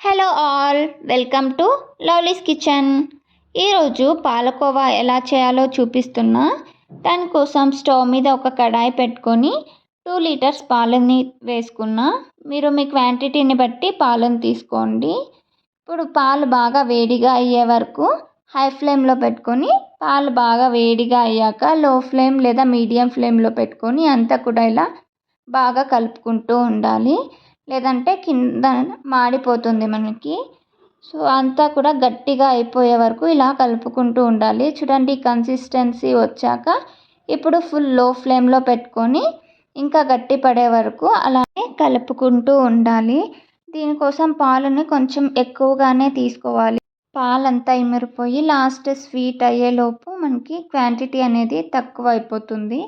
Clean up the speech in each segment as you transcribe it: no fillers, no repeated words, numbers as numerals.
Hello all, welcome to lovelies kitchen. ఈరోజు పాలకోవా ఎలా చేయాలో చూపిస్తున్నా. దానికోసం స్టవ్ మీద ఒక కడాయి పెట్టుకొని 2 లీటర్స్ పాలని వేసుకున్నా. మీరు మీ క్వాంటిటీని బట్టి పాలను తీసుకోండి. ఇప్పుడు పాలు బాగా వేడిగా అయ్యే వరకు హై ఫ్లేమ్లో పెట్టుకొని, పాలు బాగా వేడిగా అయ్యాక లో ఫ్లేమ్ లేదా మీడియం ఫ్లేమ్లో పెట్టుకొని అంతా కూడా ఇలా బాగా కలుపుకుంటూ ఉండాలి. లేదంటే కింద మాడిపోతుంది మనకి. సో అంతా కూడా గట్టిగా అయిపోయే వరకు ఇలా కలుపుకుంటూ ఉండాలి. చూడండి, కన్సిస్టెన్సీ వచ్చాక ఇప్పుడు ఫుల్ లో ఫ్లేమ్లో పెట్టుకొని ఇంకా గట్టి పడే వరకు అలానే కలుపుకుంటూ ఉండాలి. దీనికోసం పాలని కొంచెం ఎక్కువగానే తీసుకోవాలి. పాలంతా ఇమిరిపోయి లాస్ట్ స్వీట్ అయ్యేలోపు మనకి క్వాంటిటీ అనేది తక్కువ అయిపోతుంది.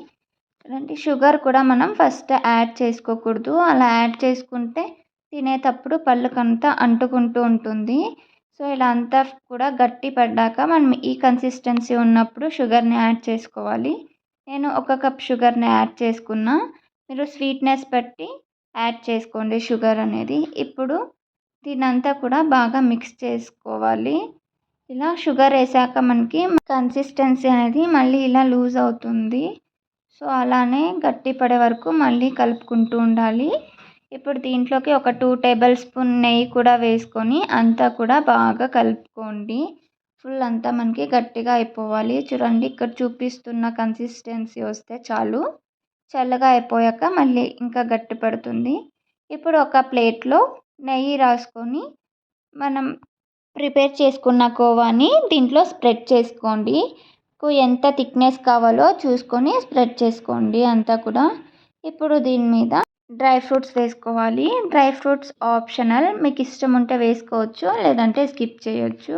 షుగర్ కూడా మనం ఫస్ట్ యాడ్ చేసుకోకూడదు. అలా యాడ్ చేసుకుంటే తినేటప్పుడు పళ్ళకంతా అంటుకుంటూ ఉంటుంది. సో ఇలా అంతా కూడా గట్టి పడ్డాక మనం ఈ కన్సిస్టెన్సీ ఉన్నప్పుడు షుగర్ని యాడ్ చేసుకోవాలి. నేను 1 కప్ షుగర్ని యాడ్ చేసుకున్నా. మీరు స్వీట్నెస్ బట్టి యాడ్ చేసుకోండి షుగర్ అనేది. ఇప్పుడు దీనంతా కూడా బాగా మిక్స్ చేసుకోవాలి. ఇలా షుగర్ వేసాక మనకి కన్సిస్టెన్సీ అనేది మళ్ళీ ఇలా లూజ్ అవుతుంది. సో అలానే గట్టి పడే వరకు మళ్ళీ కలుపుకుంటూ ఉండాలి. ఇప్పుడు దీంట్లోకి ఒక 2 టేబుల్ స్పూన్ నెయ్యి కూడా వేసుకొని అంతా కూడా బాగా కలుపుకోండి. ఫుల్ అంతా మనకి గట్టిగా అయిపోవాలి. చూడండి, ఇక్కడ చూపిస్తున్న కన్సిస్టెన్సీ వస్తే చాలు. చల్లగా అయిపోయాక మళ్ళీ ఇంకా గట్టి పడుతుంది. ఇప్పుడు ఒక ప్లేట్లో నెయ్యి రాసుకొని మనం ప్రిపేర్ చేసుకున్న కోవాని దీంట్లో స్ప్రెడ్ చేసుకోండి. ఎంత థిక్నెస్ కావాలో చూసుకొని స్ప్రెడ్ చేసుకోండి అంతా కూడా. ఇప్పుడు దీని మీద డ్రై ఫ్రూట్స్ వేసుకోవాలి. డ్రై ఫ్రూట్స్ ఆప్షనల్, మీకు ఇష్టం ఉంటే వేసుకోవచ్చు, లేదంటే స్కిప్ చేయొచ్చు.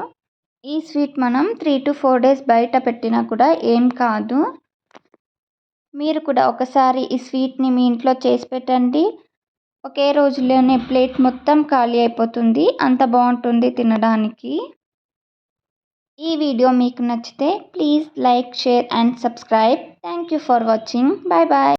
ఈ స్వీట్ మనం 3 to 4 days బయట పెట్టినా కూడా ఏం కాదు. మీరు కూడా ఒకసారి ఈ స్వీట్ని మీ ఇంట్లో చేసి పెట్టండి. ఒకే రోజులోనే ప్లేట్ మొత్తం ఖాళీ అయిపోతుంది. అంత బాగుంటుంది తినడానికి. ఈ వీడియో మీకు నచ్చితే please like, share and subscribe. Thank you for watching. Bye bye.